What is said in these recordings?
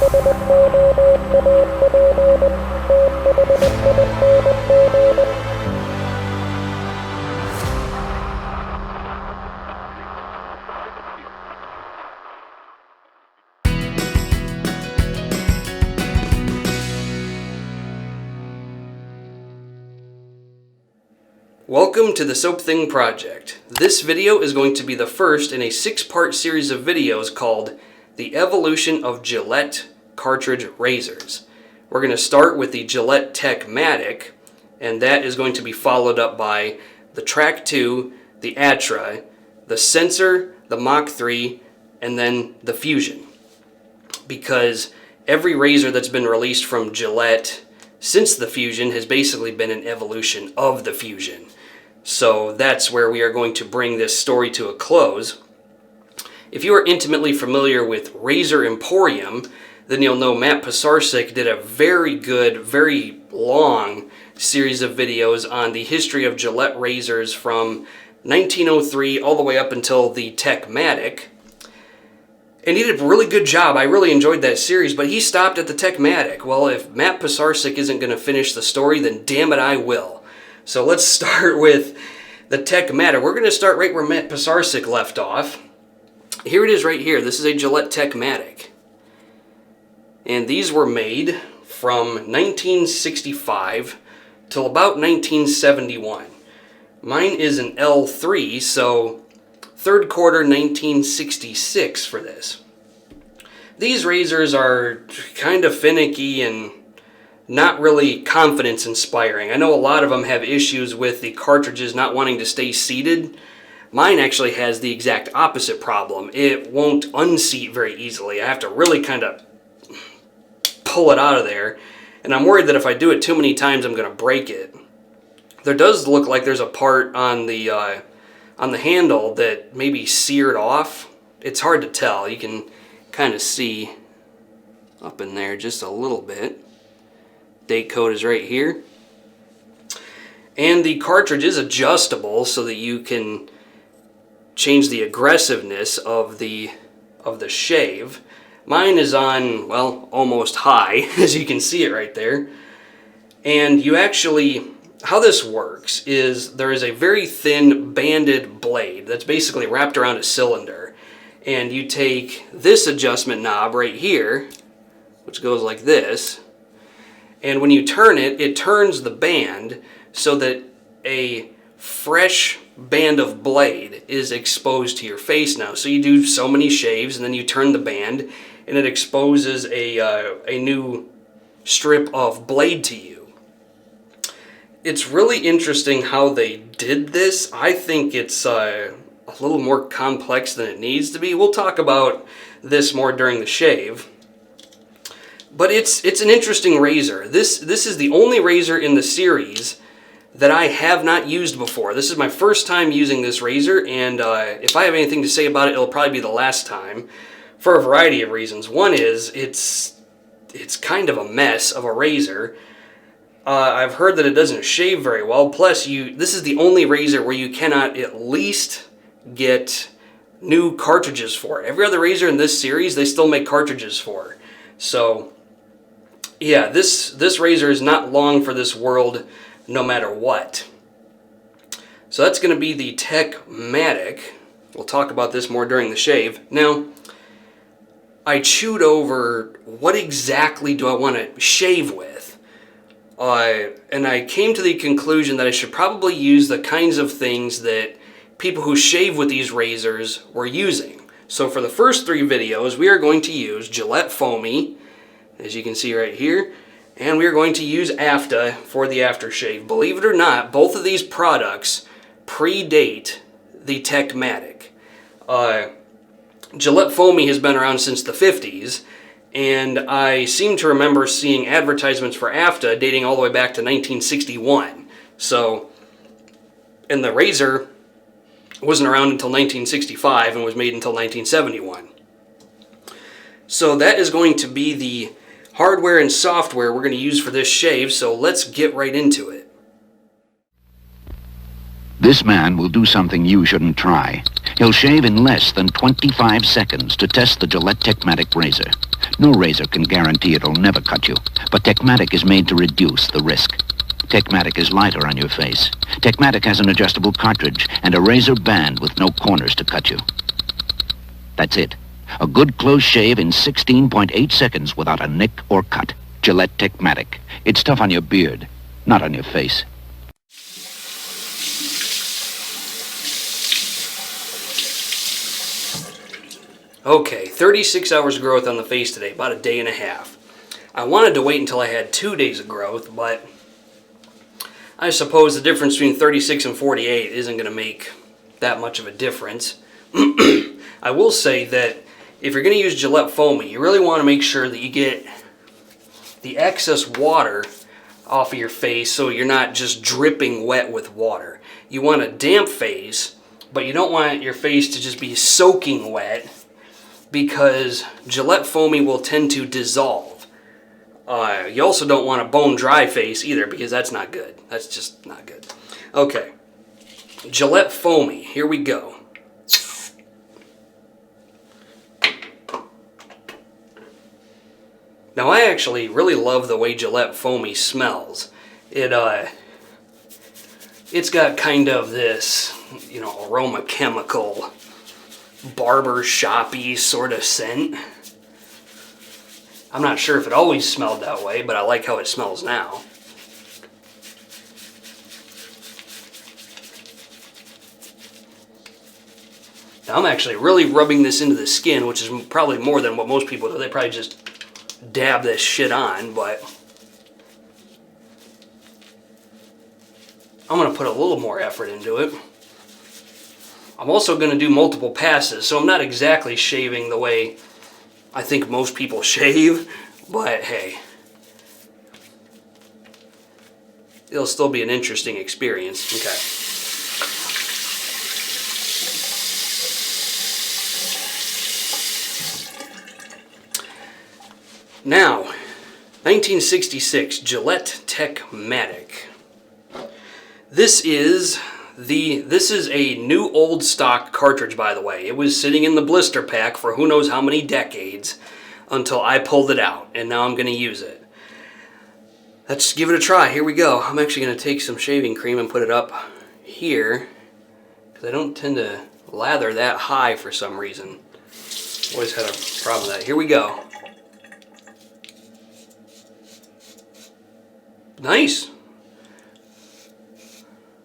Welcome to the Soap Thing Project. This video is going to be the first in a 6-part series of videos called The Evolution of Gillette Cartridge Razors. We're going to start with the Gillette Techmatic, and that is going to be followed up by the Track 2, the Atra, the Sensor, the Mach 3, and then the Fusion. Because every razor that's been released from Gillette since the Fusion has basically been an evolution of the Fusion. So that's where we are going to bring this story to a close. If you are intimately familiar with Razor Emporium, then you'll know Matt Pisarcik did a very good, very long series of videos on the history of Gillette razors from 1903 all the way up until the Techmatic. And he did a really good job. I really enjoyed that series, but he stopped at the Techmatic. Well, if Matt Pisarcik isn't going to finish the story, then damn it, I will. So let's start with the Techmatic. We're going to start right where Matt Pisarcik left off. Here it is right here. This is a Gillette Techmatic. And these were made from 1965 till about 1971. Mine is an L3, so third quarter 1966 for this. These razors are kind of finicky and not really confidence inspiring. I know a lot of them have issues with the cartridges not wanting to stay seated. Mine actually has the exact opposite problem. It won't unseat very easily. I have to really kind of pull it out of there, and I'm worried that if I do it too many times I'm going to break it. There does look like there's a part on the handle that maybe seared off. It's hard to tell. You can kind of see up in there just a little bit. Date code is right here. And the cartridge is adjustable so that you can change the aggressiveness of the shave. Mine is on, well, almost high, as you can see it right there. And you actually, how this works is there is a very thin banded blade that's basically wrapped around a cylinder. And you take this adjustment knob right here, which goes like this, and when you turn it, it turns the band so that a fresh band of blade is exposed to your face now. So you do so many shaves and then you turn the band and it exposes a new strip of blade to you. It's really interesting how they did this. I think it's a little more complex than it needs to be. We'll talk about this more during the shave. But it's an interesting razor. This is the only razor in the series that I have not used before. This is my first time using this razor, and if I have anything to say about it, it'll probably be the last time for a variety of reasons. One is it's kind of a mess of a razor. I've heard that it doesn't shave very well. Plus, this is the only razor where you cannot at least get new cartridges for it. Every other razor in this series, they still make cartridges for. So yeah, this razor is not long for this world no matter what. So that's going to be the Techmatic. We'll talk about this more during the shave. Now, I chewed over what exactly do I want to shave with. And I came to the conclusion that I should probably use the kinds of things that people who shave with these razors were using. So for the first 3 videos, we are going to use Gillette Foamy, as you can see right here, and we are going to use Afta for the aftershave. Believe it or not, both of these products predate the Techmatic. Gillette Foamy has been around since the 50s, and I seem to remember seeing advertisements for Afta dating all the way back to 1961. So, and the razor wasn't around until 1965 and was made until 1971. So that is going to be the hardware and software we're going to use for this shave, so let's get right into it. This man will do something you shouldn't try. He'll shave in less than 25 seconds to test the Gillette Techmatic razor. No razor can guarantee it'll never cut you, but Techmatic is made to reduce the risk. Techmatic is lighter on your face. Techmatic has an adjustable cartridge and a razor band with no corners to cut you. That's it. A good close shave in 16.8 seconds without a nick or cut. Gillette Techmatic. It's tough on your beard, not on your face. Okay, 36 hours of growth on the face today, about a day and a half. I wanted to wait until I had 2 days of growth, but I suppose the difference between 36 and 48 isn't going to make that much of a difference. I will say that if you're going to use Gillette Foamy, you really want to make sure that you get the excess water off of your face so you're not just dripping wet with water. You want a damp face, but you don't want your face to just be soaking wet, because Gillette Foamy will tend to dissolve. You also don't want a bone dry face either, because that's not good. That's just not good. Okay, Gillette Foamy, here we go. Now I actually really love the way Gillette Foamy smells. It's got kind of this, aroma chemical, barber shoppy sort of scent. I'm not sure if it always smelled that way, but I like how it smells now. Now I'm actually really rubbing this into the skin, which is probably more than what most people do. They probably just dab this shit on, but I'm going to put a little more effort into it. I'm also going to do multiple passes, so I'm not exactly shaving the way I think most people shave, but hey, it'll still be an interesting experience. Okay. Now, 1966, Gillette Techmatic. This is a new old stock cartridge, by the way. It was sitting in the blister pack for who knows how many decades until I pulled it out, and now I'm going to use it. Let's give it a try. Here we go. I'm actually going to take some shaving cream and put it up here, because I don't tend to lather that high for some reason. Always had a problem with that. Here we go. Nice.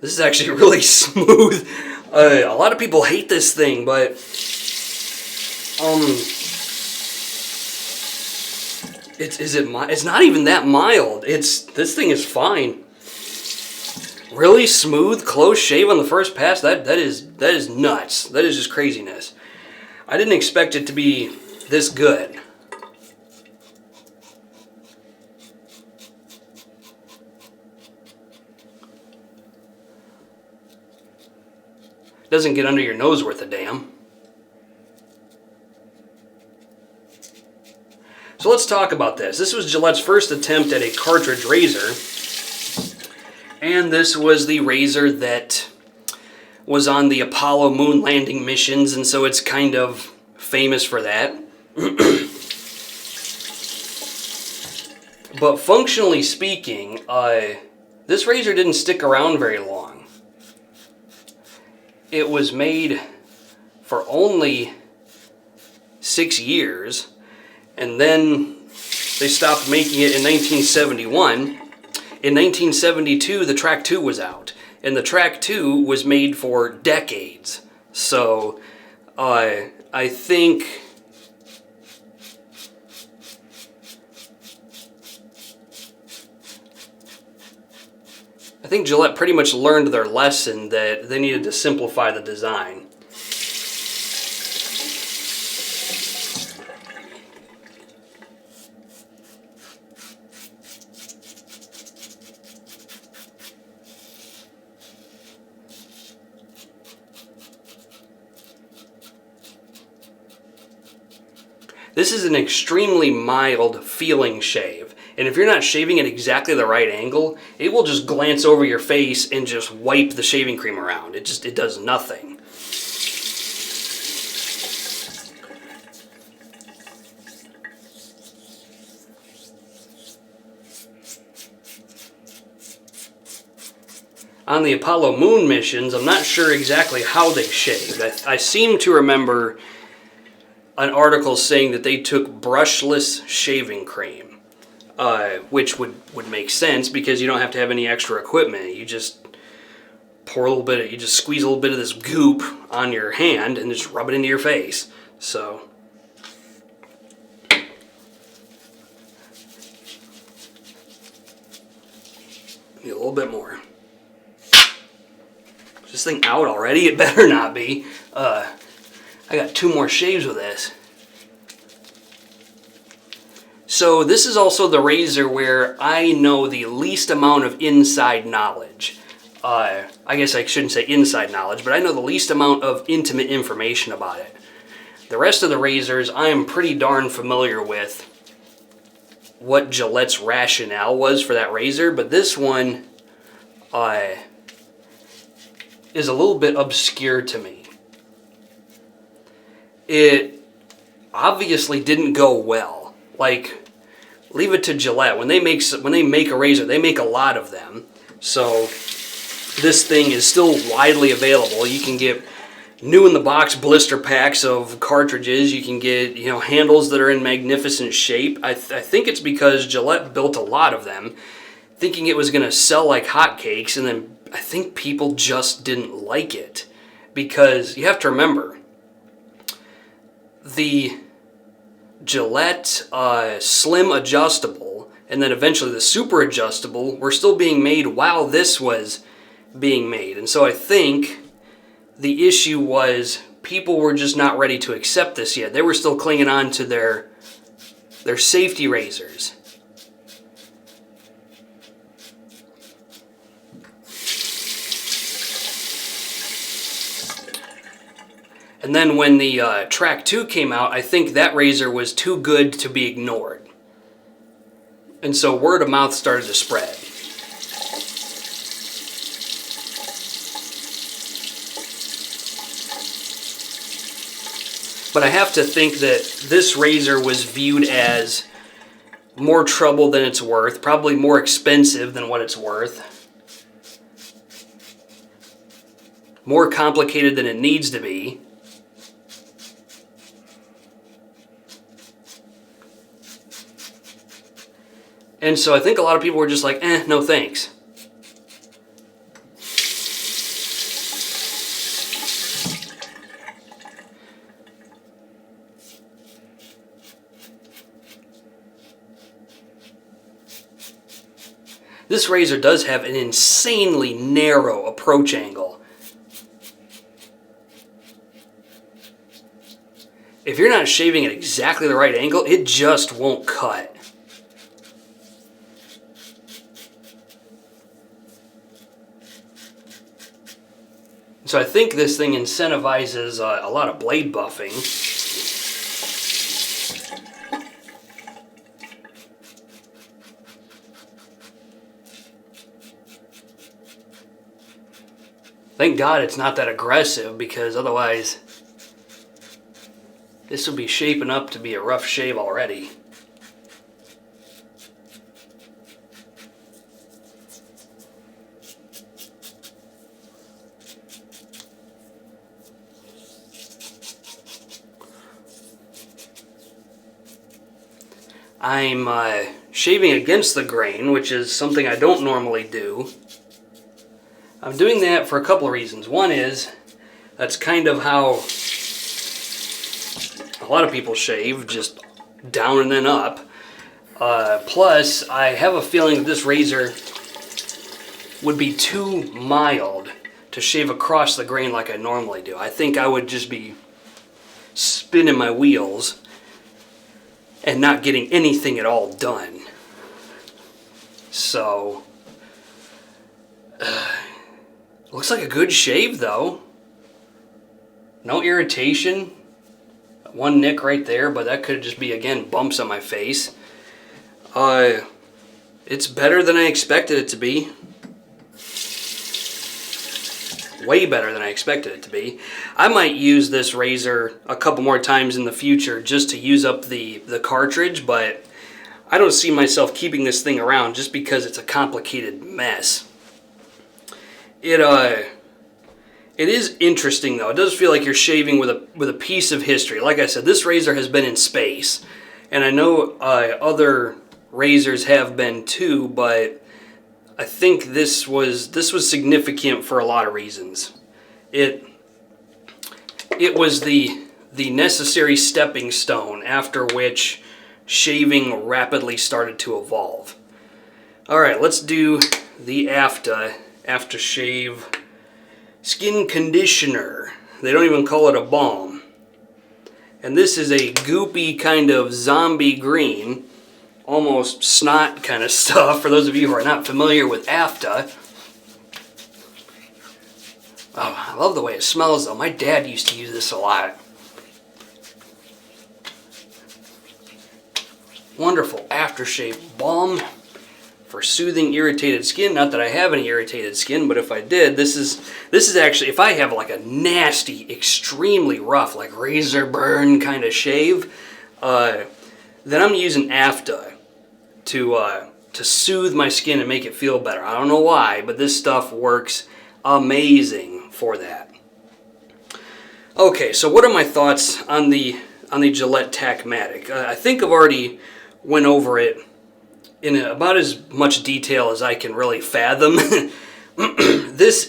This is actually really smooth. A lot of people hate this thing, but it's not even that mild. This thing is fine. Really smooth, close shave on the first pass. That is nuts. That is just craziness. I didn't expect it to be this good. Doesn't get under your nose worth a damn. So let's talk about this. This was Gillette's first attempt at a cartridge razor, and this was the razor that was on the Apollo moon landing missions, and so it's kind of famous for that. But functionally speaking, this razor didn't stick around very long. It was made for only 6 years, and then they stopped making it in 1971. In 1972, the Track 2 was out, and the Track 2 was made for decades. So, I think Gillette pretty much learned their lesson that they needed to simplify the design. This is an extremely mild feeling shave. And if you're not shaving at exactly the right angle, it will just glance over your face and just wipe the shaving cream around. It does nothing. on the Apollo moon missions, I'm not sure exactly how they shaved. I seem to remember an article saying that they took brushless shaving cream, which would make sense because you don't have to have any extra equipment. You just you just squeeze a little bit of this goop on your hand and just rub it into your face. So need a little bit more. Is this thing out already? It better not be. I got 2 more shaves with this. So this is also the razor where I know the least amount of inside knowledge. I guess I shouldn't say inside knowledge, but I know the least amount of intimate information about it. The rest of the razors, I am pretty darn familiar with what Gillette's rationale was for that razor, but this one is a little bit obscure to me. It obviously didn't go well. Like, leave it to Gillette. When they make a razor, they make a lot of them. So this thing is still widely available. You can get new in the box blister packs of cartridges. You can get, handles that are in magnificent shape. I think it's because Gillette built a lot of them, thinking it was going to sell like hotcakes, and then I think people just didn't like it. Because you have to remember, the Gillette Slim Adjustable and then eventually the Super Adjustable were still being made while this was being made. And so I think the issue was people were just not ready to accept this yet. They were still clinging on to their safety razors. And then when the Track 2 came out, I think that razor was too good to be ignored. And so word of mouth started to spread. But I have to think that this razor was viewed as more trouble than it's worth, probably more expensive than what it's worth, more complicated than it needs to be. And so I think a lot of people were just like, no thanks. This razor does have an insanely narrow approach angle. If you're not shaving at exactly the right angle, it just won't cut. So I think this thing incentivizes a lot of blade buffing. Thank God it's not that aggressive, because otherwise this would be shaping up to be a rough shave already. I'm shaving against the grain, which is something I don't normally do. I'm doing that for a couple of reasons. One is, that's kind of how a lot of people shave, just down and then up. Plus, I have a feeling that this razor would be too mild to shave across the grain like I normally do. I think I would just be spinning my wheels and not getting anything at all done. So, looks like a good shave though. No irritation. One nick right there, but that could just be, again, bumps on my face. It's better than I expected it to be. Way better than I expected it to be. I might use this razor a couple more times in the future just to use up the cartridge, but I don't see myself keeping this thing around just because it's a complicated mess. It is interesting though. It does feel like you're shaving with a piece of history. Like I said, this razor has been in space, and I know other razors have been too, but I think this was significant for a lot of reasons. It was the necessary stepping stone after which shaving rapidly started to evolve. All right, let's do the aftershave skin conditioner. They don't even call it a balm. And this is a goopy kind of zombie green, almost snot kind of stuff, for those of you who are not familiar with Afta. Oh, I love the way it smells though. My dad used to use this a lot. Wonderful aftershave balm for soothing irritated skin. Not that I have any irritated skin, but if I did, this is actually, if I have like a nasty, extremely rough, like razor burn kind of shave, then I'm using Afta to soothe my skin and make it feel better. I don't know why, but this stuff works amazing for that. Okay, so what are my thoughts on the Gillette Techmatic? I think I've already went over it in about as much detail as I can really fathom. This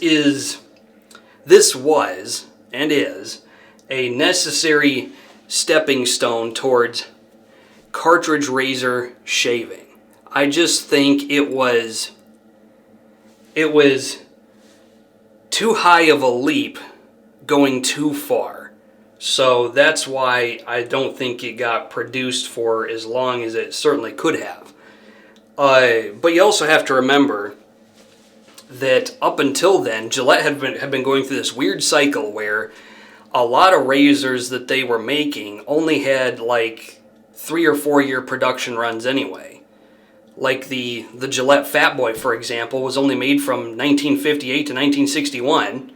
was and is a necessary stepping stone towards cartridge razor shaving. I just think it was too high of a leap going too far. So that's why I don't think it got produced for as long as it certainly could have. But you also have to remember that up until then, Gillette had been going through this weird cycle where a lot of razors that they were making only had like 3 or 4 year production runs anyway. Like the Gillette Fat Boy, for example, was only made from 1958 to 1961.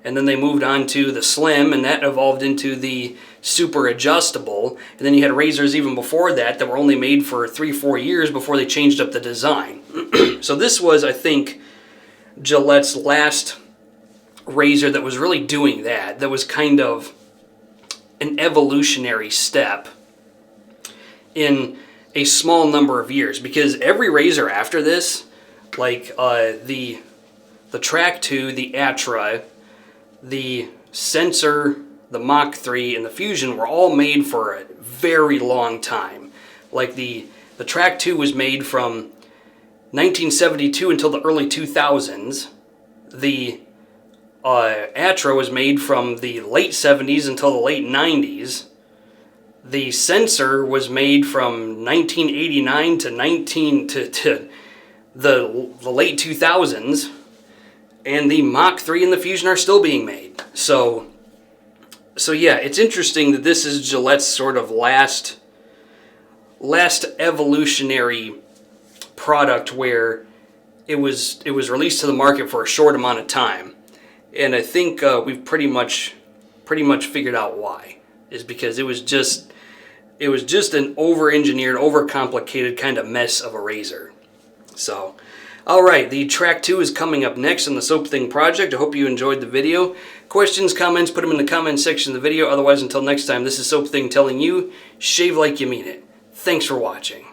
And then they moved on to the Slim, and that evolved into the Super Adjustable. And then you had razors even before that were only made for 3-4 years before they changed up the design. So this was, I think, Gillette's last razor that was really doing that. That was kind of an evolutionary step in a small number of years. Because every razor after this, like the Track 2, the Atra, the Sensor, the Mach 3, and the Fusion were all made for a very long time. Like the Track 2 was made from 1972 until the early 2000s. The Atra was made from the late 70s until the late 90s. The Sensor was made from 1989 to the late 2000s. And the Mach 3 and the Fusion are still being made. So yeah, it's interesting that this is Gillette's sort of last evolutionary product where it was released to the market for a short amount of time. And I think we've pretty much figured out why. Is because it was just an over-engineered, over-complicated kind of mess of a razor. So, alright, the Track 2 is coming up next on the Soap Thing project. I hope you enjoyed the video. Questions, comments, put them in the comments section of the video. Otherwise, until next time, this is Soap Thing telling you, shave like you mean it. Thanks for watching.